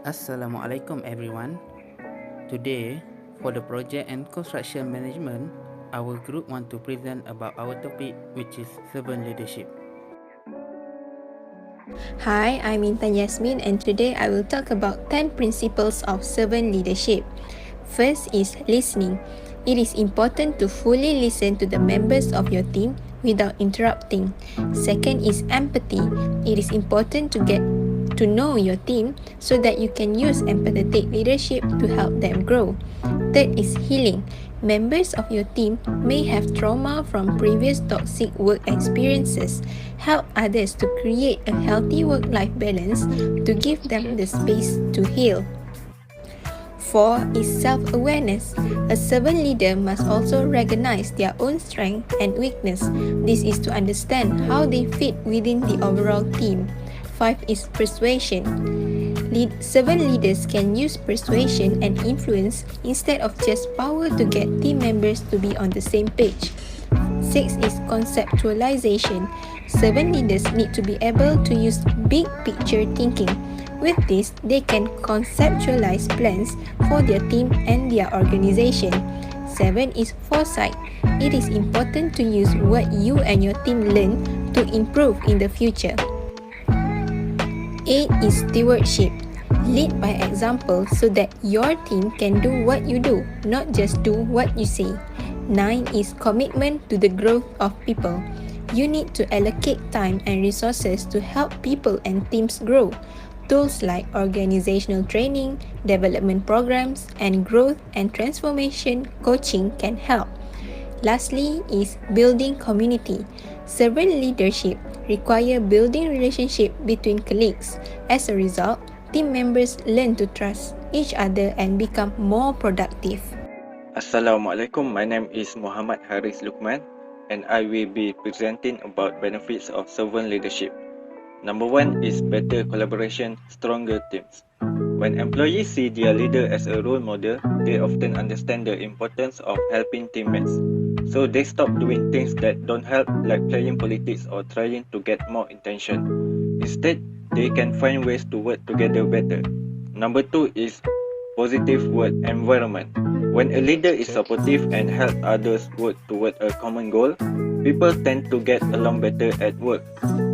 Assalamualaikum everyone. Today, for the project and construction management, our group want to present about our topic, which is servant leadership. Hi, I'm Intan Yasmin and today I will talk about 10 principles of servant leadership. First is listening. It is important to fully listen to the members of your team without interrupting. Second is empathy. It is important to get to know your team so that you can use empathetic leadership to help them grow. Third is healing. Members of your team may have trauma from previous toxic work experiences. Help others to create a healthy work-life balance to give them the space to heal. 4 is self-awareness. A servant leader must also recognize their own strength and weakness. This is to understand how they fit within the overall team. 5 is persuasion. Servant leaders can use persuasion and influence instead of just power to get team members to be on the same page. 6 is conceptualization. Servant leaders need to be able to use big picture thinking. With this, they can conceptualize plans for their team and their organization. 7 is foresight. It is important to use what you and your team learn to improve in the future. 8 is stewardship. Lead by example so that your team can do what you do, not just do what you say. 9 is commitment to the growth of people. You need to allocate time and resources to help people and teams grow. Tools like organizational training, development programs, and growth and transformation coaching can help. Lastly is building community. Servant leadership require building relationship between colleagues. As a result, team members learn to trust each other and become more productive. Assalamualaikum, my name is Muhammad Haris Lukman and I will be presenting about benefits of servant leadership. Number 1 is better collaboration, stronger teams. When employees see their leader as a role model, they often understand the importance of helping teammates. So they stop doing things that don't help, like playing politics or trying to get more attention. Instead, they can find ways to work together better. Number 2 is positive work environment. When a leader is supportive and help others work toward a common goal, people tend to get along better at work.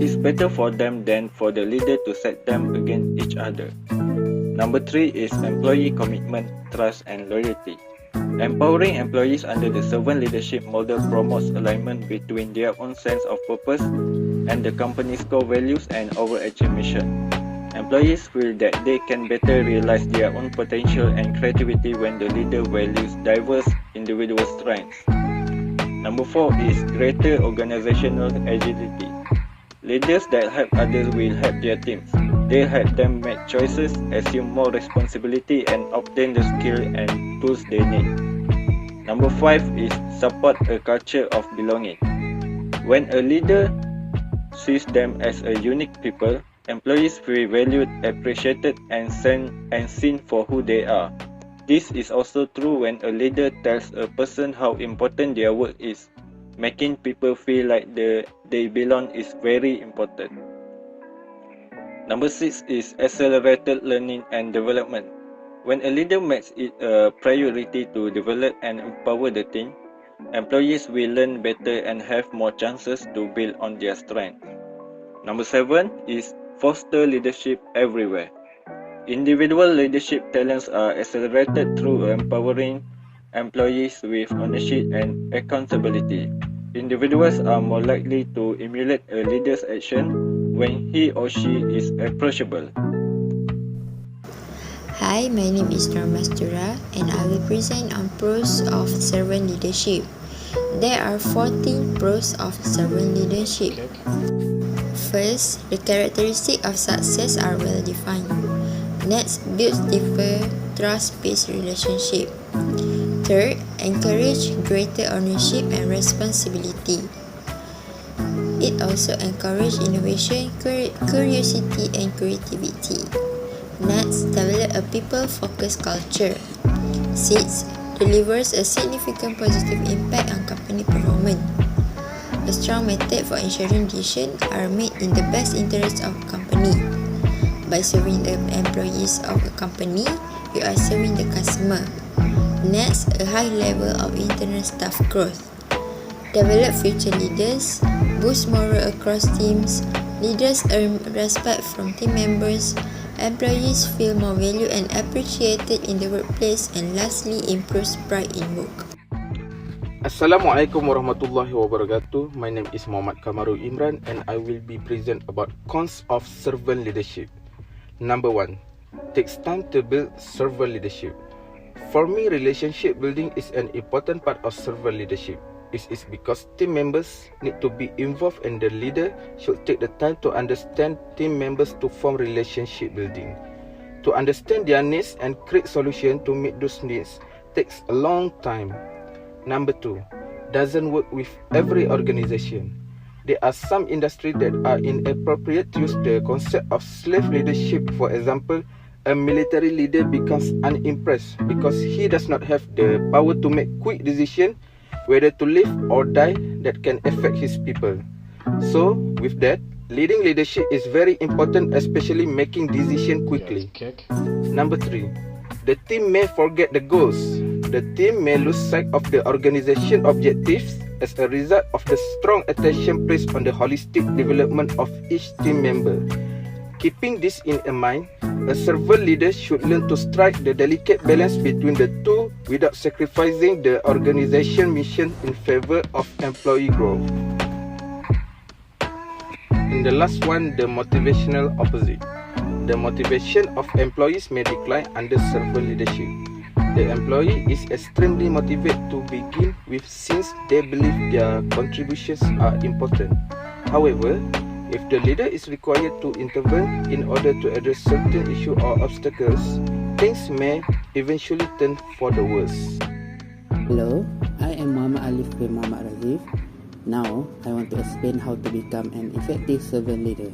It's better for them than for the leader to set them against each other. Number 3 is employee commitment, trust and loyalty. Empowering employees under the servant leadership model promotes alignment between their own sense of purpose and the company's core values and overarching mission. Employees feel that they can better realize their own potential and creativity when the leader values diverse individual strengths. Number 4 is greater organizational agility. Leaders that help others will help their teams. They help them make choices, assume more responsibility and obtain the skill and tools they need. Number 5 is support a culture of belonging. When a leader sees them as a unique people, employees feel valued, appreciated and seen for who they are. This is also true when a leader tells a person how important their work is. Making people feel like they belong is very important. Number 6 is accelerated learning and development. When a leader makes it a priority to develop and empower the team, employees will learn better and have more chances to build on their strengths. Number 7 is foster leadership everywhere. Individual leadership talents are accelerated through empowering employees with ownership and accountability. Individuals are more likely to emulate a leader's action when he or she is approachable. Hi, my name is Nur Mastura and I will present on pros of servant leadership. There are 14 pros of servant leadership. First, the characteristics of success are well defined. Next, builds deeper, trust-based relationship. Third, encourage greater ownership and responsibility. It also encourages innovation, curiosity, and creativity. Next, develop a people-focused culture. Sixth, delivers a significant positive impact on company performance. A strong method for ensuring decisions are made in the best interest of the company. By serving the employees of a company, you are serving the customer. Next, a high level of internal staff growth. Develop future leaders, boost morale across teams, leaders earn respect from team members, employees feel more valued and appreciated in the workplace, and lastly, improves pride in work. Assalamualaikum warahmatullahi wabarakatuh. My name is Muhammad Kamarul Imran and I will be present about cons of servant leadership. Number 1. Takes time to build servant leadership. For me, relationship building is an important part of servant leadership. It is because team members need to be involved and the leader should take the time to understand team members to form relationship building. To understand their needs and create solutions to meet those needs takes a long time. Number 2, doesn't work with every organization. There are some industries that are inappropriate to use the concept of slave leadership. For example, a military leader becomes unimpressed because he does not have the power to make quick decisions whether to live or die that can affect his people. So, with that, leading leadership is very important, especially making decisions quickly. Number 3, the team may forget the goals. The team may lose sight of the organization objectives as a result of the strong attention placed on the holistic development of each team member. Keeping this in mind, a servant leader should learn to strike the delicate balance between the two without sacrificing the organization mission in favor of employee growth. And the last one, the motivational opposite. The motivation of employees may decline under servant leadership. The employee is extremely motivated to begin with since they believe their contributions are important. However, if the leader is required to intervene in order to address certain issues or obstacles, things may eventually turn for the worse. Hello, I am Muhammad Alif bin Muhammad Razif. Now, I want to explain how to become an effective servant leader.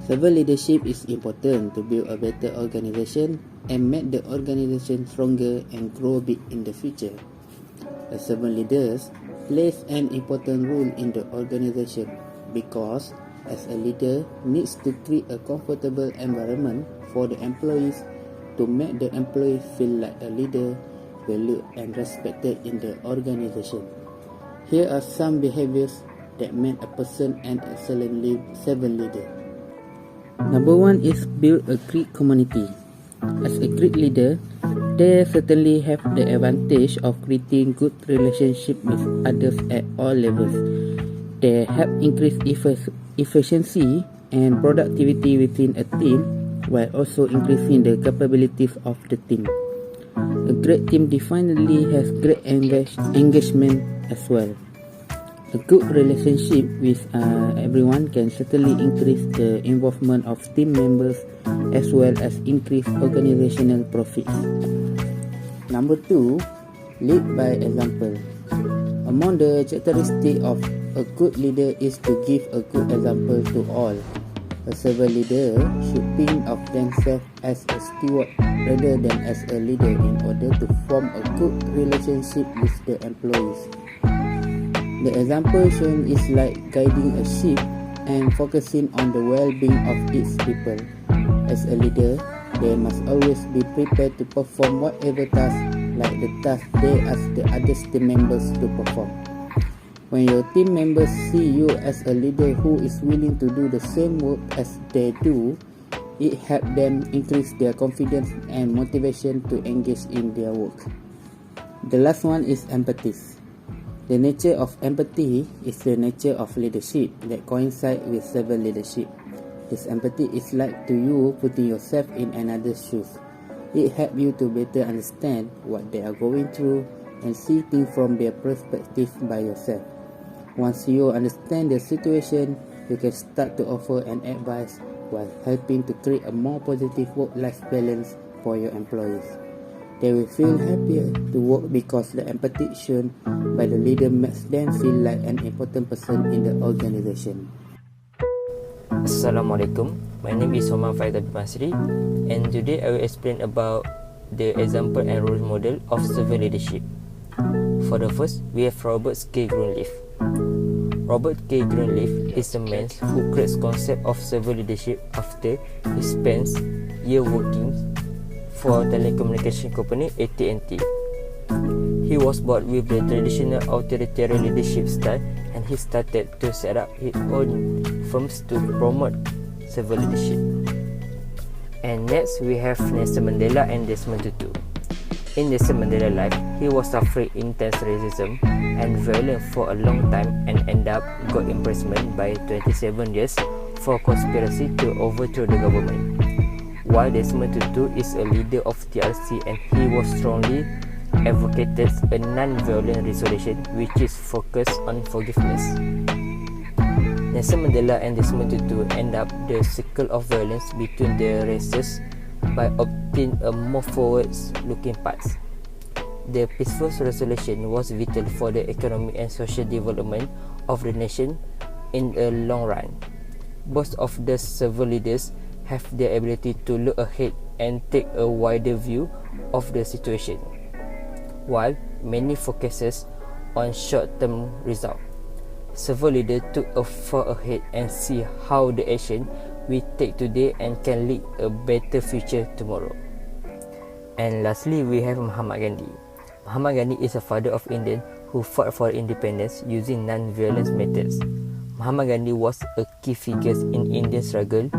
Servant leadership is important to build a better organization and make the organization stronger and grow big in the future. A servant leader plays an important role in the organization because as a leader needs to create a comfortable environment for the employees to make the employee feel like a leader, valued and respected in the organization. Here are some behaviors that make a person an excellent servant leader. Number 1 is build a great community. As a great leader, they certainly have the advantage of creating good relationships with others at all levels. They help increase efficiency and productivity within a team while also increasing the capabilities of the team. A great team definitely has great engagement as well. A good relationship with everyone can certainly increase the involvement of team members as well as increase organizational profits. Number 2, lead by example. Among the characteristics of a good leader is to give a good example to all. A servant leader should think of themselves as a steward rather than as a leader in order to form a good relationship with the employees. The example shown is like guiding a ship and focusing on the well-being of its people. As a leader, they must always be prepared to perform whatever task like the task they ask the other team members to perform. When your team members see you as a leader who is willing to do the same work as they do, it helps them increase their confidence and motivation to engage in their work. The last one is empathy. The nature of empathy is the nature of leadership that coincides with servant leadership. This empathy is like to you putting yourself in another's shoes. It helps you to better understand what they are going through and see things from their perspective by yourself. Once you understand the situation, you can start to offer an advice while helping to create a more positive work-life balance for your employees. They will feel happier to work because the empathy shown by the leader makes them feel like an important person in the organization. Assalamualaikum. My name is Omar Faizal Basri, and today I will explain about the example and role model of servant leadership. For the first, we have Robert K. Greenleaf. Robert K. Greenleaf is a man who creates concept of servant leadership after he spends year working for telecommunication company AT&T. He was bored with the traditional authoritarian leadership style and he started to set up his own firms to promote servant leadership. And next we have Nelson Mandela and Desmond Tutu. In Nelson Mandela's life, he was suffering intense racism and violence for a long time and ended up got imprisonment by 27 years for conspiracy to overthrow the government. While Desmond Tutu is a leader of TRC and he was strongly advocated a non-violent resolution which is focused on forgiveness. Nelson Mandela and Desmond Tutu end up the circle of violence between the races by obtaining a more forward-looking path. The peaceful resolution was vital for the economic and social development of the nation in the long run. Both of the servant leaders have the ability to look ahead and take a wider view of the situation, while many focuses on short-term results. Servant leaders took a far ahead and see how the action we take today and can lead a better future tomorrow. And lastly, we have Mahatma Gandhi. Mahatma Gandhi is a father of India who fought for independence using non-violent methods. Mahatma Gandhi was a key figure in Indian struggle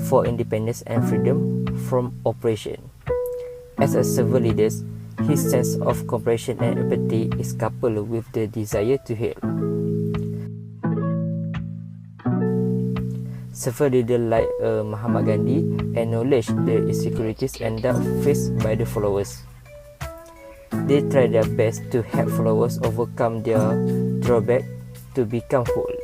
for independence and freedom from oppression. As a servant leader, his sense of compassion and empathy is coupled with the desire to help. Servant leaders like Mahatma Gandhi acknowledge the insecurities and doubt faced by the followers. They try their best to help followers overcome their drawback to become whole.